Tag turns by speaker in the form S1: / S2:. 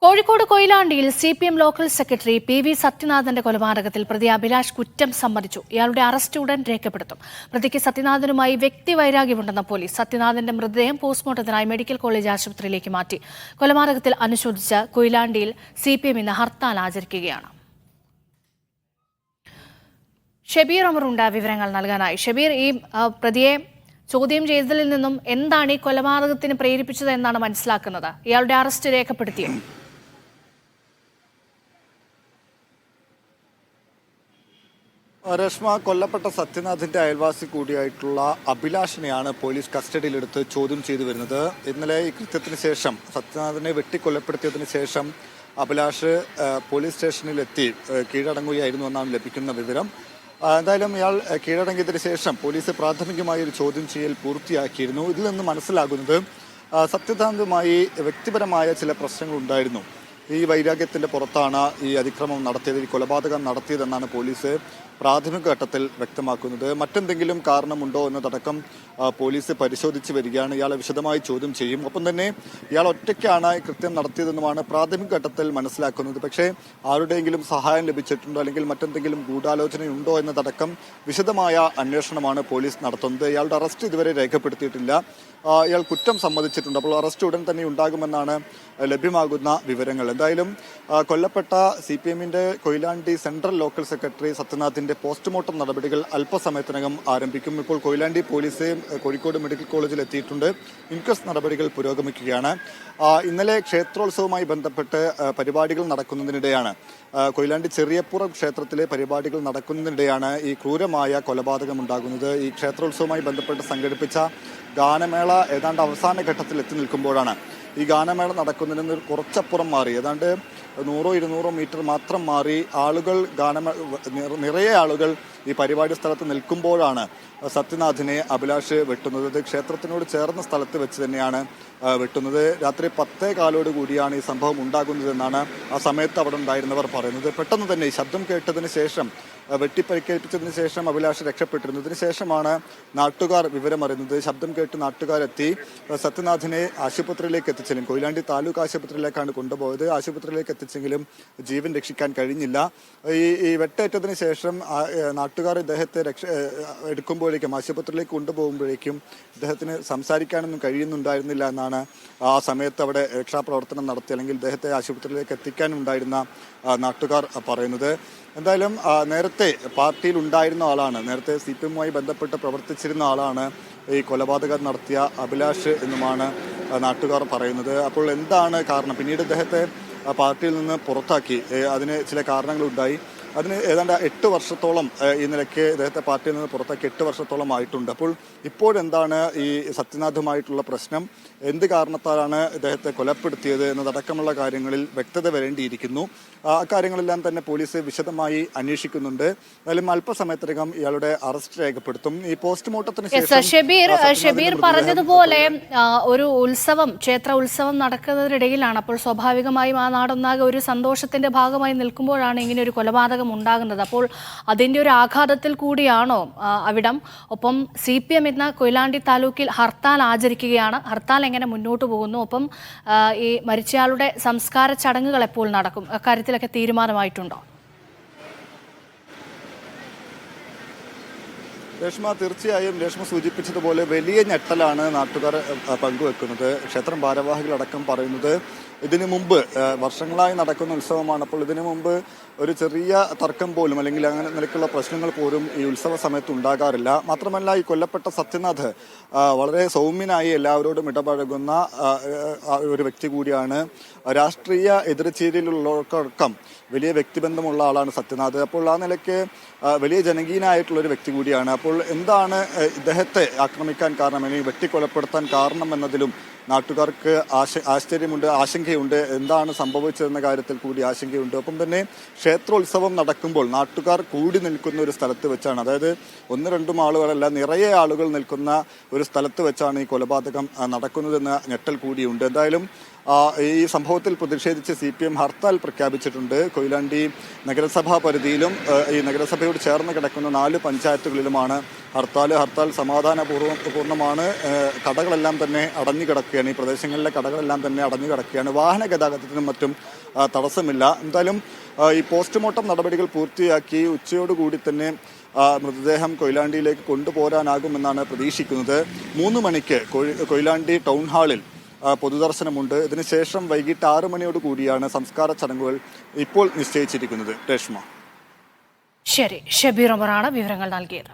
S1: കോഴിക്കോട് കൊയിലാണ്ടിയിൽ CPM local secretary PV സത്യനാഥന്റെ കൊലപാതകത്തിൽ പ്രതി അഭിലാഷ് കുറ്റം സമ്മതിച്ചു. ഇയാളുടെ അറസ്റ്റ് ഉടൻ രേഖപ്പെടുത്തും. പ്രതിക്ക് സത്യനാഥനുമായി വ്യക്തിവൈരാഗ്യമുണ്ടെന്ന പോലീസ്. സത്യനാഥന്റെ മൃതദേഹം പോസ്റ്റ്മോർട്ടത്തിനായി മെഡിക്കൽ കോളേജ് ആശുപത്രിയിലേക്ക് മാറ്റി. കൊലപാതകത്തിൽ അനുശോചിച്ച് കൊയിലാണ്ടിയിൽ CPM ഇന്ന് ഹർത്താൽ ആചരിക്കുകയാണ്. ഷബീർ അമറുണ്ട് വിവരങ്ങൾ നൽകാനായി. ഷബീർ, ഈ പ്രതിയെ ചോദ്യം ചെയ്തതിൽ നിന്നും എന്താണ് ഈ കൊലപാതകത്തിന് പ്രേരിപ്പിച്ചത് എന്നാണ് മനസ്സിലാക്കുന്നത്? ഇയാളുടെ അറസ്റ്റ് രേഖപ്പെടുത്തിയോ?
S2: രശ്മ, കൊല്ലപ്പെട്ട സത്യനാഥിന്റെ അയൽവാസി കൂടിയായിട്ടുള്ള അഭിലാഷിനെയാണ് പോലീസ് കസ്റ്റഡിയിലെടുത്ത് ചോദ്യം ചെയ്തു വരുന്നത്. ഇന്നലെ ഈ കൃത്യത്തിന് ശേഷം, സത്യനാഥിനെ വെട്ടിക്കൊലപ്പെടുത്തിയതിനു ശേഷം അഭിലാഷ് പോലീസ് സ്റ്റേഷനിലെത്തി കീഴടങ്ങുകയായിരുന്നു എന്നാണ് ലഭിക്കുന്ന വിവരം. എന്തായാലും ഇയാൾ കീഴടങ്ങിയതിനു ശേഷം പോലീസ് പ്രാഥമികമായി ഒരു ചോദ്യം ചെയ്യൽ പൂർത്തിയാക്കിയിരുന്നു. ഇതിൽ നിന്ന് മനസ്സിലാകുന്നത് സത്യനാഥുമായി വ്യക്തിപരമായ ചില പ്രശ്നങ്ങളുണ്ടായിരുന്നു. ഈ വൈരാഗ്യത്തിന്റെ പുറത്താണ് ഈ അതിക്രമം നടത്തിയത്, ഈ കൊലപാതകം നടത്തിയതെന്നാണ് പോലീസ് പ്രാഥമിക ഘട്ടത്തിൽ വ്യക്തമാക്കുന്നത്. മറ്റെന്തെങ്കിലും കാരണമുണ്ടോ എന്നതടക്കം പോലീസ് പരിശോധിച്ച് വരികയാണ്. ഇയാളെ വിശദമായി ചോദ്യം ചെയ്യും. ഒപ്പം തന്നെ ഇയാൾ ഒറ്റയ്ക്കാണ് കൃത്യം നടത്തിയതെന്നുമാണ് പ്രാഥമിക ഘട്ടത്തിൽ മനസ്സിലാക്കുന്നത്. പക്ഷേ ആരുടെയെങ്കിലും സഹായം ലഭിച്ചിട്ടുണ്ടോ അല്ലെങ്കിൽ മറ്റെന്തെങ്കിലും ഗൂഢാലോചനയുണ്ടോ എന്നതടക്കം വിശദമായ അന്വേഷണമാണ് പോലീസ് നടത്തുന്നത്. ഇയാളുടെ അറസ്റ്റ് ഇതുവരെ രേഖപ്പെടുത്തിയിട്ടില്ല. ഇയാൾ കുറ്റം സമ്മതിച്ചിട്ടുണ്ട്. അപ്പോൾ അറസ്റ്റ് ഉടൻ തന്നെ ഉണ്ടാകുമെന്നാണ് ലഭ്യമാകുന്ന വിവരങ്ങൾ. എന്തായാലും കൊല്ലപ്പെട്ട CPMന്റെ കൊയിലാണ്ടി സെൻട്രൽ ലോക്കൽ സെക്രട്ടറി സത്യനാഥിന്റെ പോസ്റ്റ്മോർട്ടം നടപടികൾ അല്പസമയത്തിനകം ആരംഭിക്കും. ഇപ്പോൾ കൊയിലാണ്ടി പോലീസ് കോഴിക്കോട് മെഡിക്കൽ കോളേജിൽ എത്തിയിട്ടുണ്ട്. ഇൻക്വസ്റ്റ് നടപടികൾ പുരോഗമിക്കുകയാണ്. ഇന്നലെ ക്ഷേത്രോത്സവവുമായി ബന്ധപ്പെട്ട് പരിപാടികൾ നടക്കുന്നതിനിടെയാണ്, കൊയിലാണ്ടി ചെറിയപ്പുറം ക്ഷേത്രത്തിലെ പരിപാടികൾ നടക്കുന്നതിനിടെയാണ് ഈ ക്രൂരമായ കൊലപാതകം ഉണ്ടാകുന്നത്. ഈ ക്ഷേത്രോത്സവവുമായി ബന്ധപ്പെട്ട് സംഘടിപ്പിച്ച ഗാനമേള ഏതാണ്ട് അവസാന ഘട്ടത്തിൽ എത്തി നിൽക്കുമ്പോഴാണ് ഈ ഗാനമേള നടക്കുന്നതിന് കുറച്ചപ്പുറം മാറി, ഏതാണ്ട് 100-200 മീറ്റർ മാത്രം മാറി ആളുകൾ നിറയെ ആളുകൾ ഈ പരിപാടി സ്ഥലത്ത് നിൽക്കുമ്പോഴാണ് സത്യനാഥിനെ അഭിലാഷ് വെട്ടുന്നത്. ക്ഷേത്രത്തിനോട് ചേർന്ന സ്ഥലത്ത് വെച്ച് തന്നെയാണ് വെട്ടുന്നത്. രാത്രി 10:15 കൂടിയാണ് ഈ സംഭവം ഉണ്ടാകുന്നതെന്നാണ് ആ സമയത്ത് അവിടെ ഉണ്ടായിരുന്നവർ പറയുന്നത്. പെട്ടെന്ന് തന്നെ ശബ്ദം കേട്ടതിന് ശേഷം, വെട്ടിപ്പരിക്കേൽപ്പിച്ചതിന് ശേഷം അഭിലാഷ് രക്ഷപ്പെട്ടിരുന്നു. ഇതിന് ശേഷമാണ് നാട്ടുകാർ വിവരമറിയുന്നത്. ശബ്ദം കേട്ട് നാട്ടുകാരെത്തി സത്യനാഥിനെ ആശുപത്രിയിലേക്ക് എത്തിച്ചെങ്കിലും, കൊയിലാണ്ടി താലൂക്ക് ആശുപത്രിയിലേക്കാണ് കൊണ്ടുപോയത്. ആശുപത്രിയിലേക്ക് എത്തിച്ചെങ്കിലും ജീവൻ രക്ഷിക്കാൻ കഴിഞ്ഞില്ല. ഈ വെട്ടേറ്റതിന് ശേഷം നാട്ടുകാർ ഇദ്ദേഹത്തെ എടുക്കുമ്പോഴേക്കും, ആശുപത്രിയിലേക്ക് കൊണ്ടുപോകുമ്പോഴേക്കും ഇദ്ദേഹത്തിന് സംസാരിക്കാനൊന്നും കഴിയുന്നുണ്ടായിരുന്നില്ല എന്നാണ് ആ സമയത്ത് അവിടെ രക്ഷാപ്രവർത്തനം നടത്തി, അല്ലെങ്കിൽ ഇദ്ദേഹത്തെ ആശുപത്രിയിലേക്ക് എത്തിക്കാനുണ്ടായിരുന്ന നാട്ടുകാർ പറയുന്നത്. എന്തായാലും നേരത്തെ പാർട്ടിയിൽ ഉണ്ടായിരുന്ന ആളാണ്, നേരത്തെ CPMുമായി ബന്ധപ്പെട്ട് പ്രവർത്തിച്ചിരുന്ന ആളാണ് ഈ കൊലപാതകം നടത്തിയ അഭിലാഷ് എന്നുമാണ് നാട്ടുകാർ പറയുന്നത്. അപ്പോൾ എന്താണ് കാരണം? പിന്നീട് ഇദ്ദേഹത്തെ പാർട്ടിയിൽ നിന്ന് പുറത്താക്കി. അതിന് ചില കാരണങ്ങളുണ്ടായി. അതിന് ഏതാണ്ട് 8 വർഷത്തോളം ഈ നിലയ്ക്ക് ഇദ്ദേഹത്തെ പാർട്ടിയിൽ നിന്ന് പുറത്താക്കി 8 വർഷത്തോളം ആയിട്ടുണ്ട്. അപ്പോൾ ഇപ്പോഴെന്താണ് ഈ സത്യനാഥുമായിട്ടുള്ള പ്രശ്നം, എന്ത് കാരണത്താലാണ് ഇദ്ദേഹത്തെ കൊലപ്പെടുത്തിയത് എന്നതടക്കമുള്ള കാര്യങ്ങളിൽ വ്യക്തത വരേണ്ടിയിരിക്കുന്നു. അക്കാര്യങ്ങളെല്ലാം തന്നെ പോലീസ് വിശദമായി അന്വേഷിക്കുന്നുണ്ട്. എന്നാലും അല്പസമയത്തിനകം ഇയാളുടെ അറസ്റ്റ് രേഖപ്പെടുത്തും. ഈ പോസ്റ്റ്മോർട്ടത്തിന് ശേഷം
S1: ഷബീർ പറഞ്ഞതുപോലെ ഒരു ക്ഷേത്ര ഉത്സവം നടക്കുന്നതിനിടയിലാണ്. അപ്പോൾ സ്വാഭാവികമായും ആ നാടൊന്നാകെ ഒരു സന്തോഷത്തിന്റെ ഭാഗമായി നിൽക്കുമ്പോഴാണ് ഇങ്ങനെ ഒരു കൊലപാതകം ഉണ്ടാകുന്നത്. അപ്പോൾ അതിന്റെ ഒരു ആഘാതത്തിൽ കൂടിയാണോ അവിടം? ഒപ്പം CPM ഇന്ന് കൊയിലാണ്ടി താലൂക്കിൽ ഹർത്താൽ ആചരിക്കുകയാണ്. ഹർത്താൽ എങ്ങനെ മുന്നോട്ട് പോകുന്നു? ഒപ്പം ഈ മരിച്ചയാളുടെ സംസ്കാര ചടങ്ങുകൾ എപ്പോൾ നടക്കും? അക്കാര്യത്തിലൊക്കെ തീരുമാനമായിട്ടുണ്ടോ?
S2: രേഷ്മ, തീർച്ചയായും രേഷ്മ സൂചിപ്പിച്ചതുപോലെ വലിയ ഞെട്ടലാണ് നാട്ടുകാർ പങ്കുവെക്കുന്നത്. ക്ഷേത്രം ഭാരവാഹികളടക്കം പറയുന്നത് ഇതിനു മുമ്പ് വർഷങ്ങളായി നടക്കുന്ന ഉത്സവമാണ്. അപ്പോൾ ഇതിനു മുമ്പ് ഒരു ചെറിയ തർക്കം പോലും, അല്ലെങ്കിൽ അങ്ങനെ നിലയ്ക്കുള്ള പ്രശ്നങ്ങൾ പോലും ഈ ഉത്സവ സമയത്ത് ഉണ്ടാകാറില്ല. മാത്രമല്ല, ഈ കൊല്ലപ്പെട്ട സത്യനാഥ് വളരെ സൗമ്യനായി എല്ലാവരോടും ഇടപഴകുന്ന ഒരു വ്യക്തി കൂടിയാണ്. രാഷ്ട്രീയ എതിർചേരിയിലുള്ളവർക്കടക്കം വലിയ വ്യക്തിബന്ധമുള്ള ആളാണ് സത്യനാഥ്. അപ്പോൾ ആ നിലയ്ക്ക് വലിയ ജനകീയനായിട്ടുള്ളൊരു വ്യക്തി കൂടിയാണ്. അപ്പോൾ എന്താണ് ഇദ്ദേഹത്തെ ആക്രമിക്കാൻ കാരണം, അല്ലെങ്കിൽ വെട്ടിക്കൊലപ്പെടുത്താൻ കാരണം എന്നതിലും നാട്ടുകാർക്ക് ആശ്ചര്യമുണ്ട്, ആശങ്കയുണ്ട്. എന്താണ് സംഭവിച്ചതെന്ന കാര്യത്തിൽ കൂടി ആശങ്കയുണ്ട്. ഒപ്പം തന്നെ ക്ഷേത്രോത്സവം നടക്കുമ്പോൾ നാട്ടുകാർ കൂടി നിൽക്കുന്ന ഒരു സ്ഥലത്ത് വെച്ചാണ്, അതായത് 1-2 ആളുകളല്ല, നിറയെ ആളുകൾ നിൽക്കുന്ന ഒരു സ്ഥലത്ത് വെച്ചാണ് ഈ കൊലപാതകം നടക്കുന്നതെന്ന ഞെട്ടൽ കൂടിയുണ്ട്. എന്തായാലും ഈ സംഭവത്തിൽ പ്രതിഷേധിച്ച് CPM ഹർത്താൽ പ്രഖ്യാപിച്ചിട്ടുണ്ട്. കൊയിലാണ്ടി നഗരസഭാ പരിധിയിലും ഈ നഗരസഭയോട് ചേർന്ന് കിടക്കുന്ന 4 പഞ്ചായത്തുകളിലുമാണ് ഹർത്താൽ സമാധാനപൂർണ്ണമാണ്. കടകളെല്ലാം തന്നെ അടഞ്ഞു കിടക്കുകയാണ്. ഈ പ്രദേശങ്ങളിലെ കടകളെല്ലാം തന്നെ അടഞ്ഞു കിടക്കുകയാണ്. വാഹന ഗതാഗതത്തിനും മറ്റും തടസ്സമില്ല. എന്തായാലും ഈ പോസ്റ്റ്മോർട്ടം നടപടികൾ പൂർത്തിയാക്കി ഉച്ചയോടുകൂടി തന്നെ മൃതദേഹം കൊയിലാണ്ടിയിലേക്ക് കൊണ്ടുപോരാനാകുമെന്നാണ് പ്രതീക്ഷിക്കുന്നത്. 3 മണിക്ക് കൊയിലാണ്ടി ടൗൺ ഹാളിൽ പൊതുദർശനമുണ്ട്. ഇതിനുശേഷം വൈകിട്ട് 6 മണിയോട് കൂടിയാണ് സംസ്കാര ചടങ്ങുകൾ ഇപ്പോൾ നിശ്ചയിച്ചിരിക്കുന്നത്. രേഷ്മ.
S1: ശരി, ഷബീർ ഉമറാണ് വിവരങ്ങൾ നൽകിയത്.